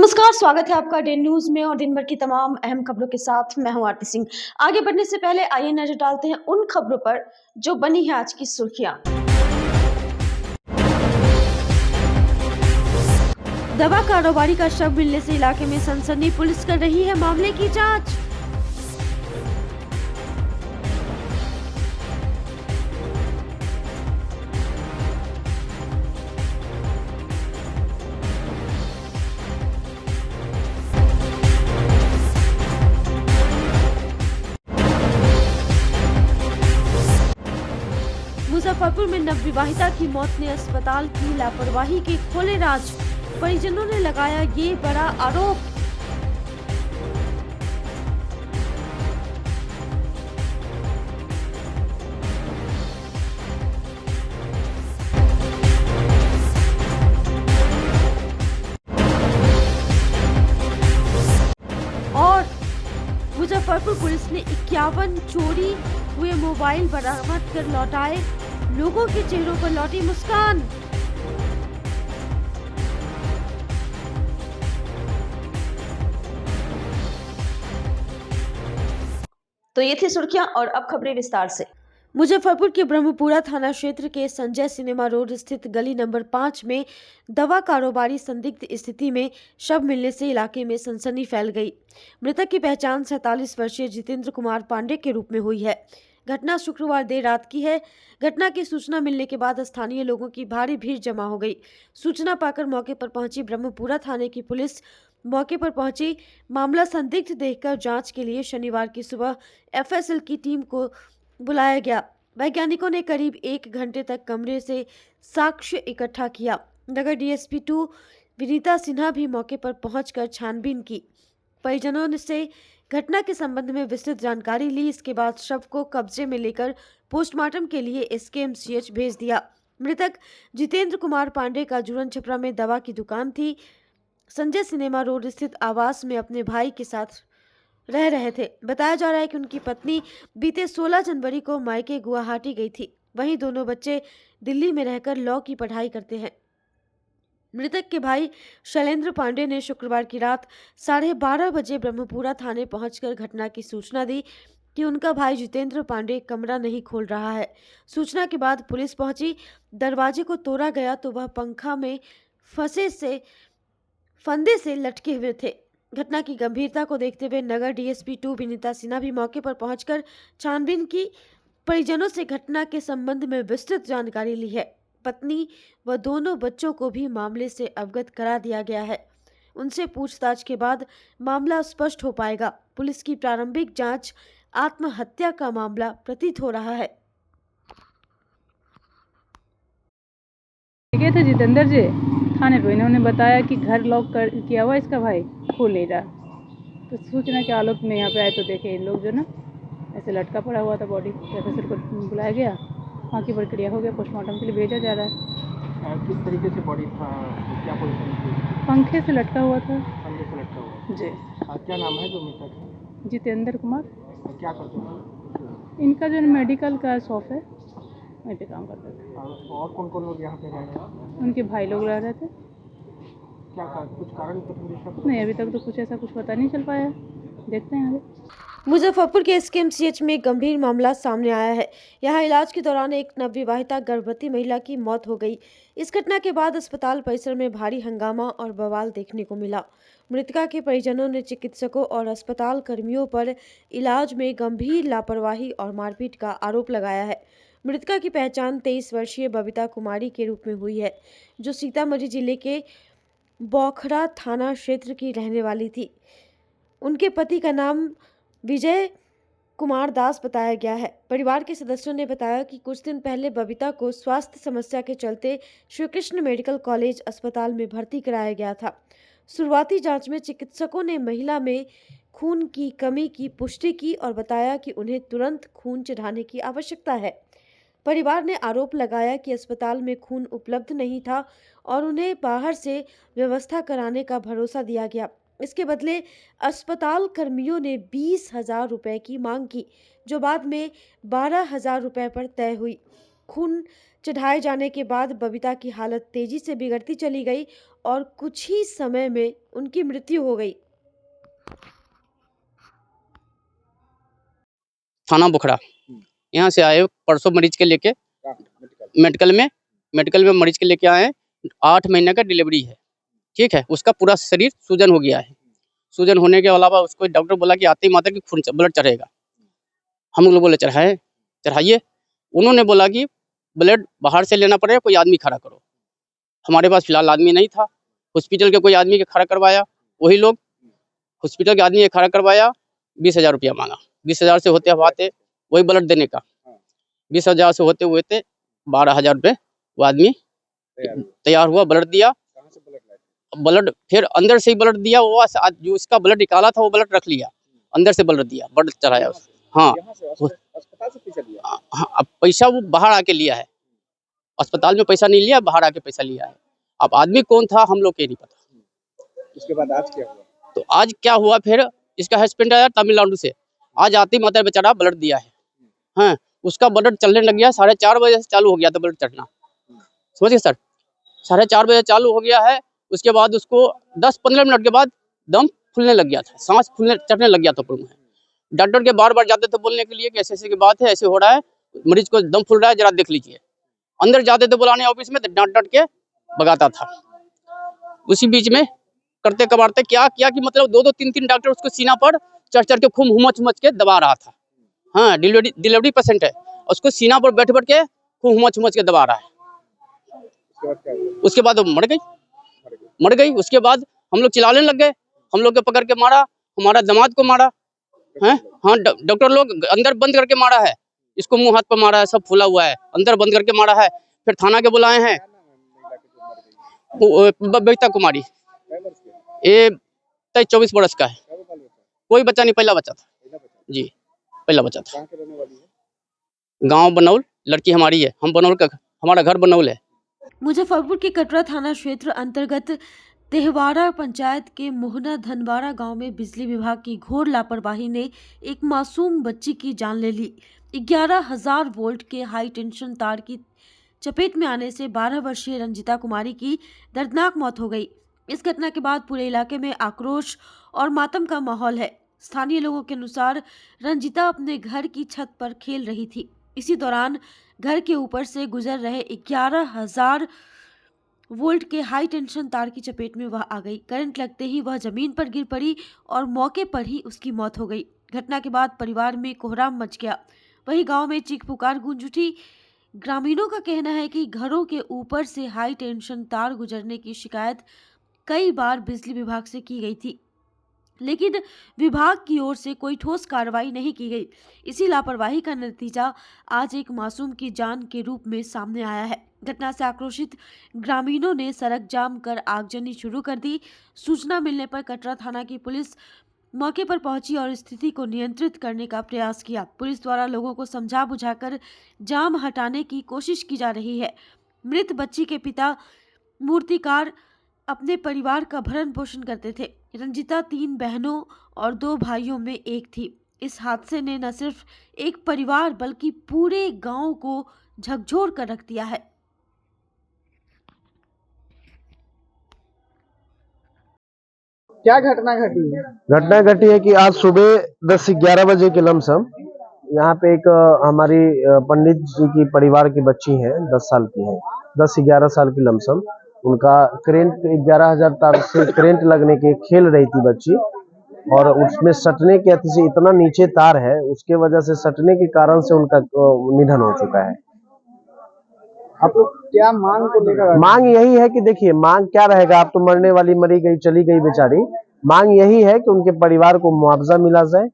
नमस्कार, स्वागत है आपका डे न्यूज में और दिन भर की तमाम अहम खबरों के साथ मैं हूं आरती सिंह। आगे बढ़ने से पहले आइए नजर डालते हैं उन खबरों पर जो बनी है आज की सुर्खियां। दवा कारोबारी का शव मिलने से इलाके में सनसनी, पुलिस कर रही है मामले की जांच। मुजफ्फरपुर में नवविवाहिता की मौत ने अस्पताल की लापरवाही के खोले राज, परिजनों ने लगाया ये बड़ा आरोप। और मुजफ्फरपुर पुलिस ने 51 चोरी हुए मोबाइल बरामद कर लौटाए, लोगों के चेहरों पर लौटी मुस्कान। तो ये थी सुर्खियां और अब खबरें विस्तार से। मुजफ्फरपुर के ब्रह्मपुरा थाना क्षेत्र के संजय सिनेमा रोड स्थित गली नंबर 5 में दवा कारोबारी संदिग्ध स्थिति में शव मिलने से इलाके में सनसनी फैल गई। मृतक की पहचान 47 वर्षीय जितेंद्र कुमार पांडे के रूप में हुई है। घटना शुक्रवार देर रात की है। घटना की सूचना मिलने के बाद स्थानीय लोगों की भारी भीड़ जमा हो गई। सूचना पाकर मौके पर पहुंची ब्रह्मपुरा थाने की पुलिस मौके पर पहुंची। मामला संदिग्ध देखकर जांच के लिए शनिवार की सुबह एफएसएल की टीम को बुलाया गया। वैज्ञानिकों ने करीब 1 घंटे तक कमरे से साक्ष्य इकट्ठा किया। नगर डीएसपी 2 विनीता सिन्हा भी मौके पर पहुंचकर छानबीन की। परिजनों से घटना के संबंध में विस्तृत जानकारी ली। इसके बाद शव को कब्जे में लेकर पोस्टमार्टम के लिए एसकेएमसीएच भेज दिया। मृतक जितेंद्र कुमार पांडे का जुड़न छपरा में दवा की दुकान थी। संजय सिनेमा रोड स्थित आवास में अपने भाई के साथ रह रहे थे। बताया जा रहा है कि उनकी पत्नी बीते 16 जनवरी को मायके गुवाहाटी गई थी। वहीं दोनों बच्चे दिल्ली में रहकर लॉ की पढ़ाई करते हैं। मृतक के भाई शैलेंद्र पांडे ने शुक्रवार की रात 12:30 बजे ब्रह्मपुरा थाने पहुंचकर घटना की सूचना दी कि उनका भाई जितेंद्र पांडे कमरा नहीं खोल रहा है। सूचना के बाद पुलिस पहुंची। दरवाजे को तोड़ा गया तो वह पंखा में फंदे से लटके हुए थे। घटना की गंभीरता को देखते हुए नगर डीएसपी 2 विनीता सिन्हा भी मौके पर पहुंचकर छानबीन की। परिजनों से घटना के संबंध में विस्तृत जानकारी ली है। पत्नी व दोनों बच्चों को भी मामले से अवगत करा दिया गया है। उनसे पूछताछ के बाद मामला स्पष्ट हो पाएगा। पुलिस की प्रारंभिक जांच आत्महत्या का मामला प्रतीत हो रहा है। गए थे जितेंद्र जी थाने पे, इन्होंने बताया कि घर लॉक कर किया हुआ इसका भाई खोल नहीं रहा। तो सूचना के आलोक में यहाँ पे आए तो देखे इन लोग जो ना ऐसे लटका पड़ा हुआ था। बॉडी प्रोफेसर को बुलाया गया, बाकी प्रक्रिया हो गया, पोस्टमार्टम के लिए भेजा जा रहा है। किस तरीके से बॉडी था, क्या पोजीशन थी? पंखे से लटका हुआ था। पंखे से लटका हुआ जी। क्या नाम है जो मृतक है? जितेंद्र कुमार। क्या करते हैं? इनका जो मेडिकल का शॉप है वहीं पे काम करते थे। और कौन कौन लोग यहाँ पे रह रहे हैं? उनके भाई लोग रह रहे थे। कुछ कारण नहीं, अभी तक तो कुछ ऐसा कुछ पता नहीं चल पाया, देखते हैं आगे। मुजफ्फरपुर के एसकेएमसीएच में गंभीर मामला सामने आया है। यहां इलाज के दौरान एक नवविवाहिता गर्भवती महिला की मौत हो गई। इस घटना के बाद अस्पताल परिसर में भारी हंगामा और बवाल देखने को मिला। मृतका के परिजनों ने चिकित्सकों और अस्पताल कर्मियों पर इलाज में गंभीर लापरवाही और मारपीट का आरोप लगाया है। मृतका की पहचान 23 वर्षीय बबीता कुमारी के रूप में हुई है, जो सीतामढ़ी जिले के बौखरा थाना क्षेत्र की रहने वाली थी। उनके पति का नाम विजय कुमार दास बताया गया है। परिवार के सदस्यों ने बताया कि कुछ दिन पहले बबीता को स्वास्थ्य समस्या के चलते श्री कृष्ण मेडिकल कॉलेज अस्पताल में भर्ती कराया गया था। शुरुआती जांच में चिकित्सकों ने महिला में खून की कमी की पुष्टि की और बताया कि उन्हें तुरंत खून चढ़ाने की आवश्यकता है। परिवार ने आरोप लगाया कि अस्पताल में खून उपलब्ध नहीं था और उन्हें बाहर से व्यवस्था कराने का भरोसा दिया गया। इसके बदले अस्पताल कर्मियों ने 20,000 रुपए की मांग की, जो बाद में 12,000 रुपए पर तय हुई। खून चढ़ाए जाने के बाद बबीता की हालत तेजी से बिगड़ती चली गई और कुछ ही समय में उनकी मृत्यु हो गई। थाना बुखड़ा यहाँ से आए परसों मरीज के लेके मेडिकल में मरीज के लेके आए हैं। 8 महीने का डिलीवरी है, ठीक है। उसका पूरा शरीर सूजन हो गया है। सूजन होने के अलावा उसको डॉक्टर बोला कि आते ही माता की खून ब्लड चढ़ेगा। हम लोग बोले चढ़ाइए। उन्होंने बोला कि ब्लड बाहर से लेना पड़ेगा, कोई आदमी खड़ा करो। हमारे पास फिलहाल आदमी नहीं था। हॉस्पिटल के कोई आदमी के खड़ा करवाया, वही लोग हॉस्पिटल के आदमी के खड़ा करवाया। 20,000 रुपया मांगा। 20,000 से होते हुए वही ब्लड देने का 20,000 से होते हुए 12,000 रुपये वो आदमी तैयार हुआ, ब्लड दिया। ब्लड फिर अंदर से ही ब्लड दिया। वो जो उसका ब्लड निकाला था वो ब्लड रख लिया, अंदर से ब्लड दिया, ब्लड चढ़ाया उसको। हाँ, अस्पताल से पैसा लिया? हाँ, अब पैसा वो बाहर आके लिया है। अस्पताल में पैसा नहीं लिया, बाहर आके पैसा लिया है। अब आदमी कौन था हम लोग के नहीं पता। उसके बाद आज क्या हुआ? तो आज क्या हुआ, फिर इसका हस्बैंड आया तमिलनाडु से, आज आती माता बेचारा ब्लड दिया है। हाँ, उसका ब्लड चलने लग गया। 4:30 बजे से चालू हो गया था ब्लड चढ़ना, समझिए सर। 4:30 बजे चालू हो गया है। उसके बाद उसको 10-15 मिनट के बाद दम फूलने लग गया था, सांस फूलने चढ़ने लग गया था पूरे में। डॉक्टर के बार बार जाते थे बोलने के लिए कि ऐसे ऐसे की बात है, ऐसे हो रहा है, मरीज को दम फूल रहा है, जरा देख लीजिए। अंदर जाते थे बुलाने ऑफिस में, तो डांट डांट के भगाता था। उसी बीच में करते कबारते क्या किया कि मतलब 2-2, 3-3 डॉक्टर उसको सीना पर चढ़ चढ़ के खूब हुमच के दबा रहा था। हाँ, डिलीवरी पेशेंट है, उसको सीना पर बैठ के खूब हुमच के दबा रहा है। उसके बाद क्या हुआ? उसके बाद वो मर गई। उसके बाद हम लोग चिल्लाने लग गए, हम लोग को पकड़ के मारा, हमारा दामाद को मारा है। हाँ, डॉक्टर लोग अंदर बंद करके मारा है, इसको मुंह हाथ पर मारा है, सब फूला हुआ है, अंदर बंद करके मारा है। फिर थाना के बुलाए हैं, बबीता कुमारी, ये 23-24 वर्ष का है। कोई बच्चा नहीं, पहला बच्चा था जी, पहला बच्चा था। कहाँ के रहने वाली है? गाँव बनौल, लड़की हमारी है, हम बनौल का, हमारा घर बनौल है। मुजफ्फरपुर के कटरा थाना क्षेत्र अंतर्गत तेहवाड़ा पंचायत के मोहना धनवाड़ा गांव में बिजली विभाग की घोर लापरवाही ने एक मासूम बच्ची की जान ले ली। 11,000 वोल्ट के हाई टेंशन तार की चपेट में आने से 12 वर्षीय रंजिता कुमारी की दर्दनाक मौत हो गई। इस घटना के बाद पूरे इलाके में आक्रोश और मातम का माहौल है। स्थानीय लोगों के अनुसार रंजिता अपने घर की छत पर खेल रही थी। इसी दौरान घर के ऊपर से गुजर रहे 11,000 वोल्ट के हाई टेंशन तार की चपेट में वह आ गई। करंट लगते ही वह जमीन पर गिर पड़ी और मौके पर ही उसकी मौत हो गई। घटना के बाद परिवार में कोहराम मच गया। वहीं गांव में चीख पुकार गूंज उठी। ग्रामीणों का कहना है कि घरों के ऊपर से हाई टेंशन तार गुजरने की शिकायत कई बार बिजली विभाग से की गई थी, लेकिन विभाग की ओर से कोई ठोस कार्रवाई नहीं की गई। इसी लापरवाही का नतीजा आज एक मासूम की जान के रूप में सामने आया है। घटना से आक्रोशित ग्रामीणों ने सड़क जाम कर आगजनी शुरू कर दी। सूचना मिलने पर कटरा थाना की पुलिस मौके पर पहुंची और स्थिति को नियंत्रित करने का प्रयास किया। पुलिस द्वारा लोगों को समझा बुझाकर जाम हटाने की कोशिश की जा रही है। मृत बच्ची के पिता मूर्तिकार अपने परिवार का भरण पोषण करते थे। रंजिता 3 बहनों और 2 भाइयों में एक थी। इस हादसे ने न सिर्फ एक परिवार बल्कि पूरे गांव को झकझोर कर रख दिया है। क्या घटना घटी है? घटना घटी है कि आज सुबह 10 से 11 बजे के लमसम यहाँ पे एक हमारी पंडित जी की परिवार की बच्ची है, 10 साल की है, 10 से 11 साल की लमसम। उनका करेंट 11,000 तार से करेंट लगने के खेल रही थी बच्ची, और उसमें सटने के अति से इतना नीचे तार है, उसके वजह से सटने के कारण से उनका निधन हो चुका है। आप लोग क्या मांग को लेकर? मांग यही है कि देखिए, मांग क्या रहेगा, अब तो मरने वाली मरी गई, चली गई बेचारी। मांग यही है कि उनके परिवार को मुआवजा मिला जाए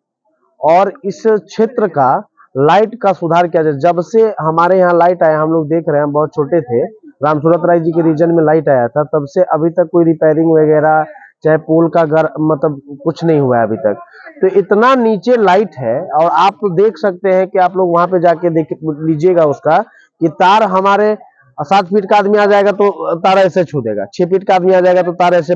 और इस क्षेत्र का लाइट का सुधार किया जाए। जब से हमारे यहाँ लाइट आया, हम लोग देख रहे हैं, बहुत छोटे थे, रामसूरत राय जी के रीजन में लाइट आया था, तब से अभी तक कोई रिपेयरिंग वगैरह चाहे पोल का घर मतलब कुछ नहीं हुआ है अभी तक। तो इतना नीचे लाइट है, और आप तो देख सकते हैं कि आप लोग वहां पे जाके देख लीजिएगा उसका कि तार हमारे 7 फीट का आदमी आ जाएगा तो तार ऐसे छू देगा, 6 फीट का आदमी आ जाएगा तो तार ऐसे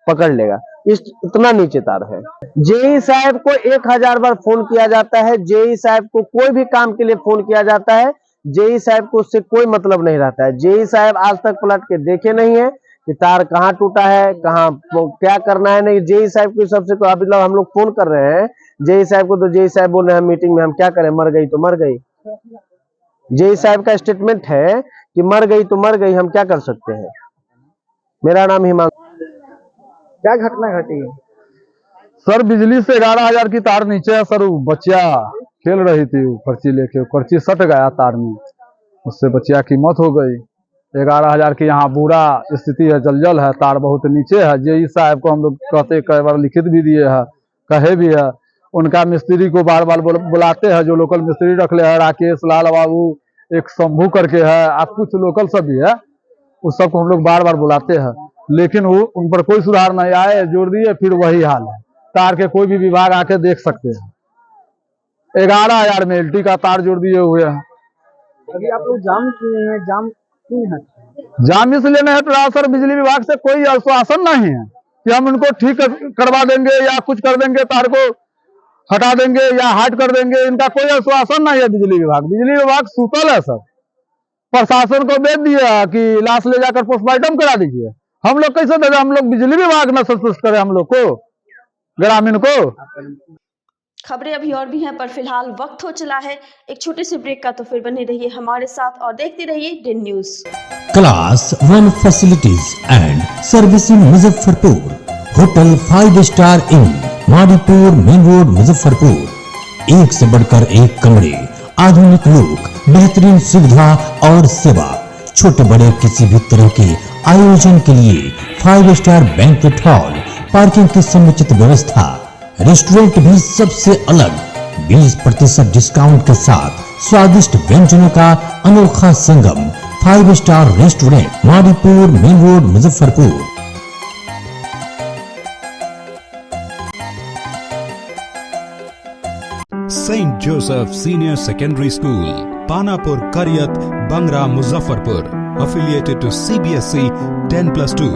पकड़ लेगा, इतना नीचे तार है। जेई साहब को 1000 बार फोन किया जाता है, जेई साहब को कोई भी काम के लिए फोन किया जाता है, जेई साहब को उससे कोई मतलब नहीं रहता है। जेई साहब आज तक पलट के देखे नहीं है कि तार कहाँ टूटा है, कहाँ क्या करना है। नहीं, जेई साहब को सबसे मतलब हम लोग फोन कर रहे हैं जेई साहब को, तो जेई साहब बोल रहे हैं मीटिंग में, हम क्या करें, मर गई तो मर गई। जेई साहब का स्टेटमेंट है कि मर गई तो मर गई, हम क्या कर सकते हैं। मेरा नाम हिमांशु। क्या घटना घटी? सर बिजली से 11,000 की तार नीचे है सर। बच्चिया खेल रही थी, पर्ची लेके, पर्ची सट गया तार में, उससे बच्चिया की मौत हो गई। 11,000 की यहाँ बुरा स्थिति है, जलजल है, तार बहुत नीचे है। जेई साहब को हम लोग कहते कई बार लिखित भी दिए हैं, कहे भी है। उनका मिस्त्री को बार बार बुलाते हैं, जो लोकल मिस्त्री रखले है, राकेश लाल बाबू, एक शंभू करके है, आप कुछ लोकल सब भी है, उस सबको हम लोग बार बार बुलाते हैं, लेकिन वो उन पर कोई सुधार नहीं आए। जोड़ दिए, फिर वही हाल है। तार के कोई भी विभाग आके देख सकते हैं। 11,000 में एलटी का तार जोड़ दिए हुए हैं। अभी आप लोग जाम किए हैं, जाम क्यों है? जाम इसलिए नहीं हट रहा सर, बिजली विभाग से कोई आश्वासन नहीं है कि हम उनको ठीक करवा देंगे या कुछ कर देंगे, तार को हटा देंगे या हाट कर देंगे। इनका कोई आश्वासन नहीं है। बिजली विभाग सूतल है सर। प्रशासन को भेज दिया कि लाश ले जाकर पोस्टमार्टम करा दीजिए। हम लोग कैसे दे, हम लोग बिजली विभाग न संतुष्ट करें हम लोग को, ग्रामीण को। खबरें अभी और भी हैं, पर फिलहाल वक्त हो चला है एक छोटे से ब्रेक का। तो फिर बने रहिए हमारे साथ और देखते रहिए दिन news. Class 1 facilities and service in Muzaffarpur. Hotel 5 star in Mauripur main road Muzaffarpur. एक से बढ़कर एक कमरे, आधुनिक लुक, बेहतरीन सुविधा और सेवा। छोटे बड़े किसी भी तरह के आयोजन के लिए 5 स्टार बैंक्वेट हॉल, पार्किंग की समुचित व्यवस्था, रेस्टोरेंट भी सबसे अलग 20% डिस्काउंट के साथ स्वादिष्ट व्यंजनों का अनोखा संगम। 5 star restaurant, Mauripur main road Muzaffarpur. St. Joseph Senior Secondary School, Panapur Karyat, Bangra, Muzaffarpur, affiliated to CBSE 10+2.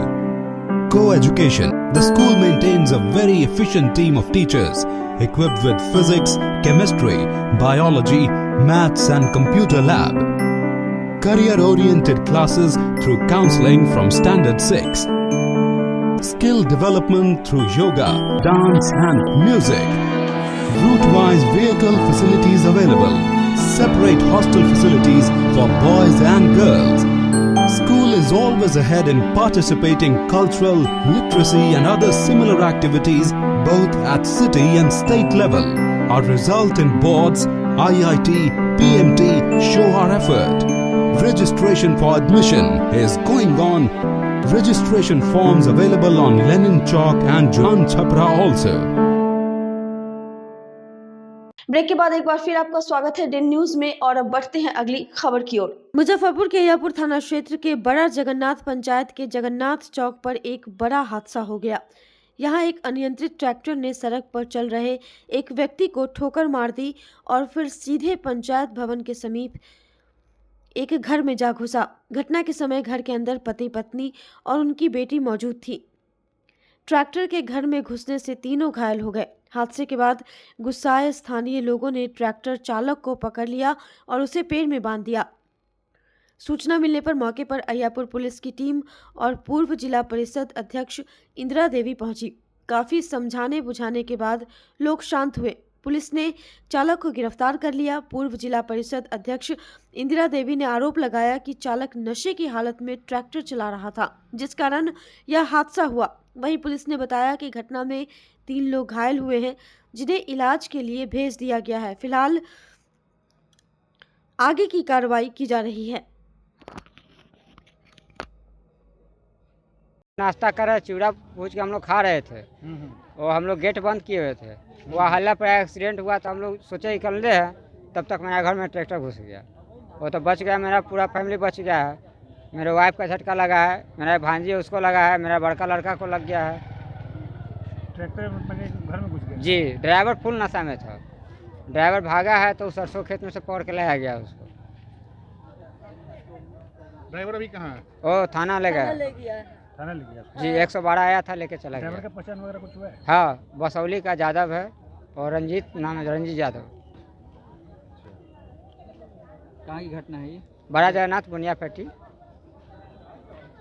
Co-education. The school maintains a very efficient team of teachers equipped with physics, chemistry, biology, maths and computer lab. Career-oriented classes through counseling from Standard 6. Skill development through yoga, dance and music. Route-wise vehicle facilities available. Separate hostel facilities for boys and girls. School is always ahead in participating cultural, literacy and other similar activities both at city and state level. Our result in boards, IIT, PMT show our effort. Registration for admission is going on. Registration forms available on Lenin Chowk and John Chhapra also. Break के बाद एक बार फिर आपका स्वागत है दिन news में। और अब बढ़ते हैं अगली खबर की ओर। मुजफ्फरपुर के अय्यापुर थाना क्षेत्र के बड़ा जगन्नाथ पंचायत के जगन्नाथ चौक पर एक बड़ा हादसा हो गया। यहां एक अनियंत्रित ट्रैक्टर ने सड़क पर चल रहे एक व्यक्ति को ठोकर मार दी और फिर सीधे पंचायत भवन के समीप एक घर में जा घुसा। घटना के समय घर के अंदर पति पत्नी और उनकी बेटी मौजूद थी। ट्रैक्टर के घर में घुसने से तीनों घायल हो गए। हादसे के बाद गुस्साए स्थानीय लोगों ने ट्रैक्टर चालक को पकड़ लिया और उसे पेड़ में बांध दिया। सूचना मिलने पर मौके पर अय्यापुर पुलिस की टीम और पूर्व जिला परिषद अध्यक्ष इंदिरा देवी पहुंची। काफी समझाने बुझाने के बाद लोग शांत हुए। पुलिस ने चालक को गिरफ्तार कर लिया। पूर्व जिला परिषद अध्यक्ष इंदिरा देवी ने आरोप लगाया कि चालक नशे की हालत में ट्रैक्टर चला रहा था, जिस कारण यह हादसा हुआ। वहीं पुलिस ने बताया कि घटना में 3 लोग घायल हुए हैं, जिन्हें इलाज के लिए भेज दिया गया है। फिलहाल आगे की कार्रवाई की जा रही है। नाश्ता कर रहे, चिवड़ा भूज के हम लोग खा रहे थे और हम लोग गेट बंद किए हुए थे। वह हल्ला पर एक्सीडेंट हुआ तो हम लोग सोचे निकल रहे हैं, तब तक मेरा घर में ट्रैक्टर घुस गया। वो तो बच गया, मेरा पूरा फैमिली बच गया है। मेरे वाइफ का झटका लगा है, मेरा भांजी है उसको लगा है, मेरा बड़का लड़का को लग गया है। ट्रैक्टर घर में घुस गया? जी, ड्राइवर फुल नशा में था। ड्राइवर भागा है तो सरसों खेत में से पकड़ के लाया गया उसको। ड्राइवर अभी कहाँ है? वो थाना ले गया। थाना ले गया जी, 112 आया था, लेके चला गया। ड्राइवर का पहचान वगैरह कुछ हुआ है? हाँ, बसौली का यादव है और रंजीत नाम है, रंजीत यादव। कहाँ की घटना है ये? बड़ा जगन्नाथ बुनिया फैक्ट्री।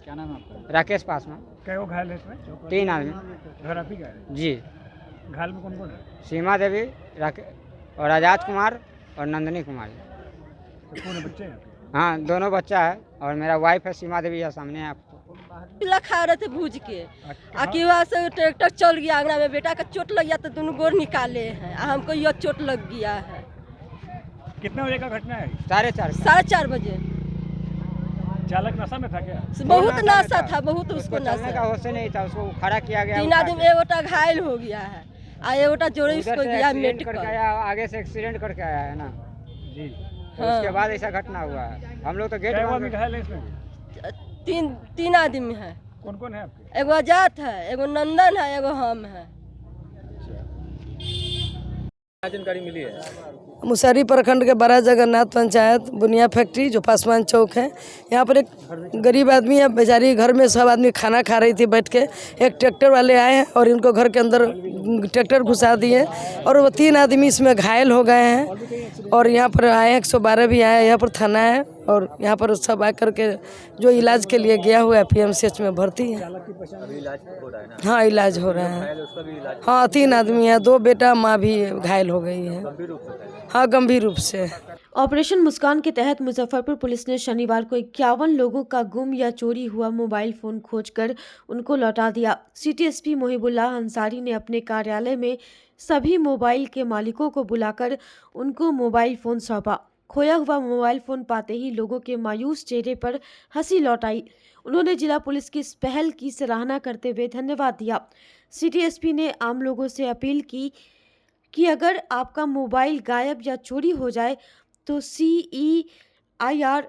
क्या नाम है आपका? राकेश पासवान। क्या वो घायल है इसमें? 3 आदमी। घर आप ही का है? जी। घायल में कौन कौन है? सीमा देवी, और आजाद कुमार और नंदिनी कुमारी। तो कौन है, बच्चे हैं? हाँ, दोनों बच्चा है और मेरा वाइफ है सीमा देवी है, सामने है आपको। खा रहे थे भूज के अकेला से ट्रैक्टर चल गया आगरा में, बेटा का चोट लग गया तो दोनों गोर निकाले हैं, हमको यह चोट लग गया है। कितने बजे का घटना है? 4:30 बजे। चालक नशा में था क्या? बहुत नशा था, बहुत उसको चलने का होश नहीं था, उसको खड़ा किया गया। 3 आदमी, एगोटा घायल हो गया है और एगोटा जोड़े इसको गया मेडिकल। आगे से एक्सीडेंट करके आया है ना जी। हाँ। उसके बाद ऐसा घटना हुआ है। हम लोग तो गेट में घायल है इसमें? 3 आदमी है। कौन कौन है आपके? एगो आजाद है, एगो नंदन है, एगो हम है। जानकारी मिली है? मुसहरी प्रखंड के बड़ा जगन्नाथ पंचायत बुनिया फैक्ट्री जो पासवान चौक है, यहाँ पर एक गरीब आदमी है, बेचारी घर में सब आदमी खाना खा रही थी बैठ के। एक ट्रैक्टर वाले आए हैं और इनको घर के अंदर ट्रैक्टर घुसा दिए और वो 3 आदमी इसमें घायल हो गए हैं। और यहाँ पर आए 112 भी आए, यहाँ पर थाना है और यहाँ पर सब आ करके जो इलाज के लिए गया हुआ है PMCH में भर्ती है। हाँ, इलाज हो रहा है। हाँ, 3 आदमी है, 2 बेटा, माँ भी घायल हो गई है। हाँ, गंभीर रूप से। ऑपरेशन मुस्कान के तहत मुजफ्फरपुर पुलिस ने शनिवार को 51 लोगों का गुम या चोरी हुआ मोबाइल फोन खोजकर उनको लौटा दिया। सिटी एसपी मोहिबुल्लाह अंसारी ने अपने कार्यालय में सभी मोबाइल के मालिकों को बुलाकर उनको मोबाइल फोन सौंपा। खोया हुआ मोबाइल फोन पाते ही लोगों के मायूस चेहरे पर हंसी लौट आई। उन्होंने जिला पुलिस की इस पहल की सराहना करते हुए धन्यवाद दिया। सिटी एसपी ने आम लोगों से अपील की कि अगर आपका मोबाइल गायब या चोरी हो जाए तो CEIR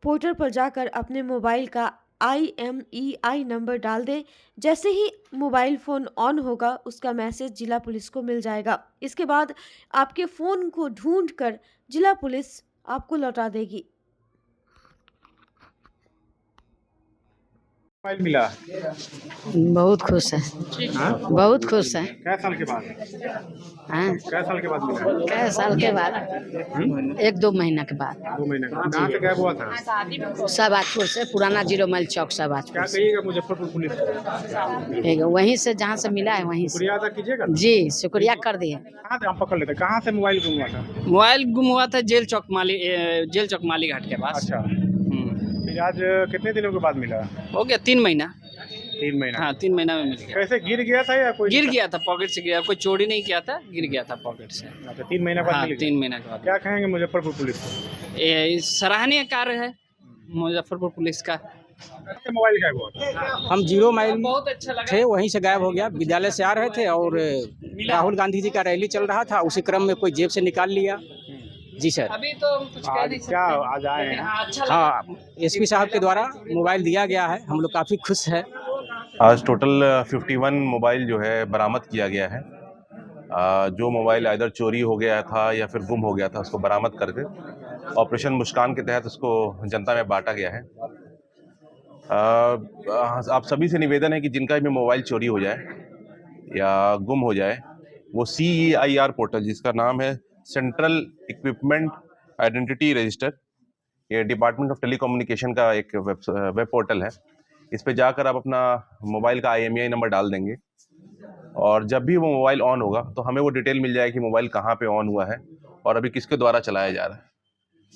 पोर्टल पर जाकर अपने मोबाइल का IMEI नंबर डाल दें। जैसे ही मोबाइल फ़ोन ऑन होगा उसका मैसेज जिला पुलिस को मिल जाएगा। इसके बाद आपके फ़ोन को ढूंढकर जिला पुलिस आपको लौटा देगी। मोबाइल मिला? बहुत खुश है। हाँ? बहुत खुश है। क्या साल के बाद? हाँ? क्या साल के बाद मिला? क्या साल के बाद? 1-2 महीना के बाद। 2 महीने का। कहाँ से गायब हुआ था? शाहबाजपुर से, पुराना 0 माइल चौक शाहबाजपुर। क्या कहिएगा मुजफ्फरपुर पुलिस को? वहीं से जहाँ से मिला है वहीं से। शुक्रिया अदा कीजिएगा। जी, शुक्रिया कर दिए। कहाँ से हम पकड़ लेते? कहाँ से मोबाइल गुम हुआ था? मोबाइल गुम हुआ था जेल चौक माली घाट के पास। अच्छा। फिर आज कितने दिनों के बाद मिला? हो गया 3 महीना। 3 महीना? हाँ, 3 महीना में मिल गया। कैसे गिर गया था या कोई? गिर गया था, पॉकेट से गिरा, कोई चोरी नहीं किया था, गिर गया था पॉकेट से। अच्छा, 3 महीना बाद मिल गया। 3 महीना के बाद। क्या कहेंगे मुजफ्फरपुर पुलिस को? सराहनीय कार्य है मुजफ्फरपुर पुलिस का। मोबाइल गायब हुआ? हम 0 माइल बहुत अच्छा लगा। थे, वहीं से गायब हो गया। विद्यालय से आ रहे थे और राहुल गांधी जी का रैली चल रहा था, उसी क्रम में कोई जेब से निकाल लिया। जी सर। अभी तो कुछ कह नहीं सकते। क्या आज आए हैं? हाँ, SP साहब के द्वारा मोबाइल दिया गया है, हम लोग काफ़ी खुश है। आज टोटल 51 मोबाइल जो है बरामद किया गया है। जो मोबाइल आइदर चोरी हो गया था या फिर गुम हो गया था उसको बरामद करके ऑपरेशन मुस्कान के तहत उसको जनता में बांटा गया है। आप सभी से निवेदन है कि जिनका भी मोबाइल चोरी हो जाए या गुम हो जाए वो CEIR पोर्टल, जिसका नाम है सेंट्रल इक्विपमेंट आइडेंटिटी रजिस्टर, ये डिपार्टमेंट ऑफ टेलीकम्युनिकेशन का एक वेब पोर्टल है। इस पे जाकर आप अपना मोबाइल का IMEI नंबर डाल देंगे और जब भी वो मोबाइल ऑन होगा तो हमें वो डिटेल मिल जाएगी कि मोबाइल कहाँ पे ऑन हुआ है और अभी किसके द्वारा चलाया जा रहा है।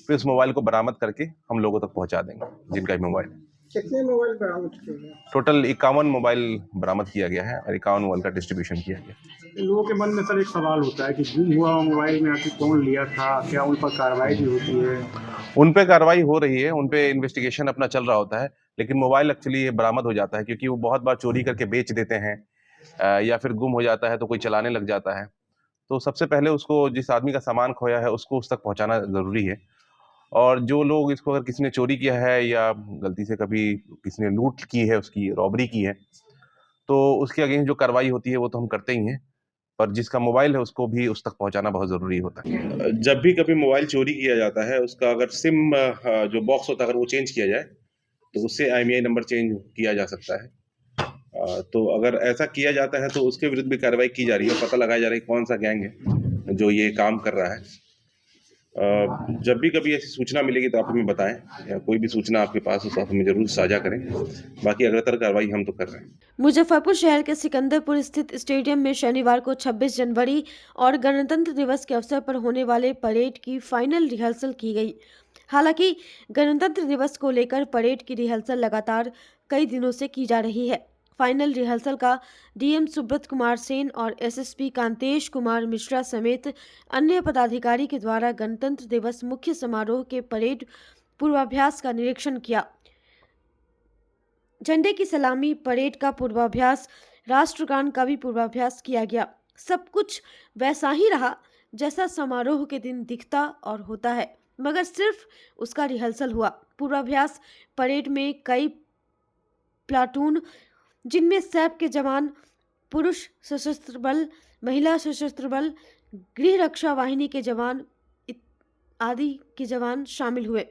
फिर उस मोबाइल को बरामद करके हम लोगों तक पहुँचा देंगे जिनका भी मोबाइल। कितने मोबाइल बरामद किए गए? टोटल 51 मोबाइल बरामद किया गया है और 51 मोबाइल का डिस्ट्रीब्यूशन किया गया। लोगों के मन में सर एक सवाल होता है कि गुम हुआ मोबाइल में आखिर कौन लिया था, क्या उन पर कार्रवाई भी होती है? उन पे कार्रवाई हो रही है, उन पे इन्वेस्टिगेशन अपना चल रहा होता है, लेकिन मोबाइल एक्चुअली बरामद हो जाता है क्योंकि वो बहुत बार चोरी करके बेच देते हैं या फिर गुम हो जाता है तो कोई चलाने लग जाता है। तो सबसे पहले उसको, जिस आदमी का सामान खोया है उसको उस तक पहुँचाना ज़रूरी है। और जो लोग इसको, अगर किसी ने चोरी किया है या गलती से कभी किसी ने लूट की है, उसकी रॉबरी की है, तो उसके अगेंस्ट जो कार्रवाई होती है वो तो हम करते ही हैं, पर जिसका मोबाइल है उसको भी उस तक पहुंचाना बहुत ज़रूरी होता है। जब भी कभी मोबाइल चोरी किया जाता है उसका अगर सिम जो बॉक्स होता है अगर वो चेंज किया जाए तो उससे IMEI नंबर चेंज किया जा सकता है। तो अगर ऐसा किया जाता है तो उसके विरुद्ध भी कार्रवाई की जा रही है, पता लगाया जा रहा है कौन सा गैंग है जो ये काम कर रहा है। जब भी कभी ऐसी सूचना मिलेगी तो आप हमें बताएं, या कोई भी सूचना आपके पास हो तो आप हमें जरूर साझा करें। बाकी अग्रतर कार्रवाई हम तो कर रहे हैं। मुजफ्फरपुर शहर के सिकंदरपुर स्थित स्टेडियम में शनिवार को 26 जनवरी और गणतंत्र दिवस के अवसर पर होने वाले परेड की फाइनल रिहर्सल की गई। हालांकि गणतंत्र दिवस को लेकर परेड की रिहर्सल लगातार कई दिनों से की जा रही है। फाइनल रिहर्सल का डीएम सुब्रत कुमार सेन और एसएसपी कांतेश कुमार मिश्रा समेत अन्य पदाधिकारी के द्वारा गणतंत्र दिवस मुख्य समारोह के परेड पूर्वाभ्यास का निरीक्षण किया। झंडे की सलामी, परेड का पूर्वाभ्यास, राष्ट्रगान का भी पूर्वाभ्यास किया गया। सब कुछ वैसा ही रहा जैसा समारोह के दिन दिखता और होता है, मगर सिर्फ उसका रिहर्सल हुआ। पूर्वाभ्यास परेड में कई प्लाटून, जिनमें सैप के जवान, पुरुष सशस्त्र बल, महिला सशस्त्र बल, गृह रक्षा वाहिनी के जवान आदि के जवान शामिल हुए।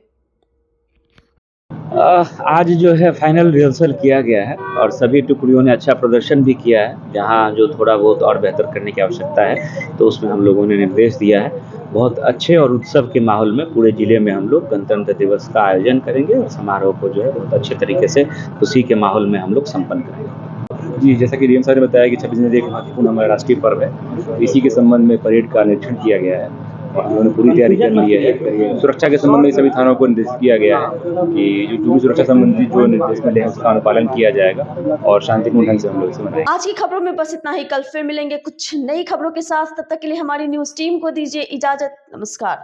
आज जो है फाइनल रिहर्सल किया गया है और सभी टुकड़ियों ने अच्छा प्रदर्शन भी किया है। जहां जो थोड़ा बहुत और बेहतर करने की आवश्यकता है तो उसमें हम लोगों ने निर्देश दिया है। बहुत अच्छे और उत्सव के माहौल में पूरे जिले में हम लोग गणतंत्र दिवस का आयोजन करेंगे और समारोह को जो है बहुत अच्छे तरीके से खुशी के माहौल में हम लोग संपन्न करेंगे। जी, जैसा कि डीएम साहब ने बताया कि 26 जनवरी एक महत्वपूर्ण हमारा राष्ट्रीय पर्व है, इसी के संबंध में परेड का निरीक्षण किया गया है और उन्होंने पूरी तैयारी कर ली है। सुरक्षा के संबंध में सभी थानों को निर्देशित किया गया है कि जो भी सुरक्षा संबंधी जो निर्देश मिले हैं उसका अनुपालन किया जाएगा और शांतिपूर्ण ढंग से हम लोग इसे मनाएंगे। आज की खबरों में बस इतना ही। कल फिर मिलेंगे कुछ नई खबरों के साथ। तब तक के लिए हमारी न्यूज टीम को दीजिए इजाजत। नमस्कार।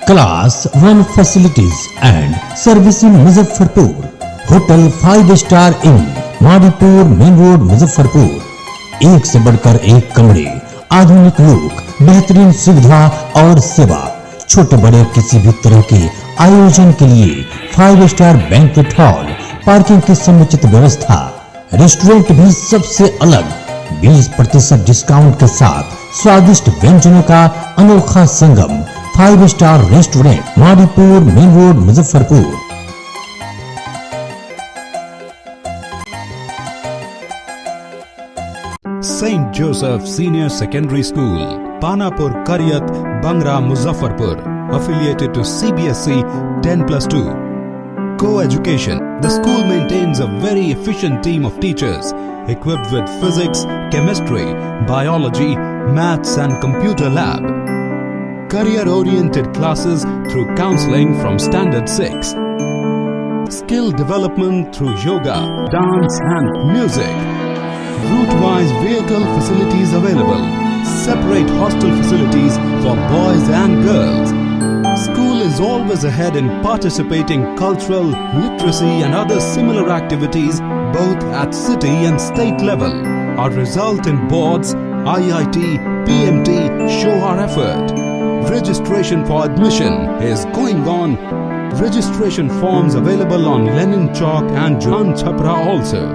Class 1 facilities and servicing Muzaffarpur, hotel 5 star in, Madipur main road Muzaffarpur. एक से बढ़कर एक कमरे, आधुनिक लोक, बेहतरीन सुविधा और सेवा। छोटे बड़े किसी भी तरह के आयोजन के लिए 5 स्टार बैंक्वेट हॉल, पार्किंग की समुचित व्यवस्था, रेस्टोरेंट भी सबसे अलग, 20% डिस्काउंट के साथ स्वादिष्ट व्यंजनों का अनोखा संगम। 5 star restaurant, Madipur main road Muzaffarpur. St. Joseph Senior Secondary School, Panapur Karyat, Bangra, Muzaffarpur, affiliated to CBSE 10+2. Co-education. The school maintains a very efficient team of teachers equipped with physics, chemistry, biology, maths and computer lab. Career-oriented classes through counseling from Standard 6. Skill development through yoga, dance and music. Route-wise vehicle facilities available. Separate hostel facilities for boys and girls. School is always ahead in participating cultural, literacy and other similar activities both at city and state level. Our result in boards, IIT, PMT show our effort. Registration for admission is going on. Registration forms available on Lenin Chowk and Jan Chhapra also.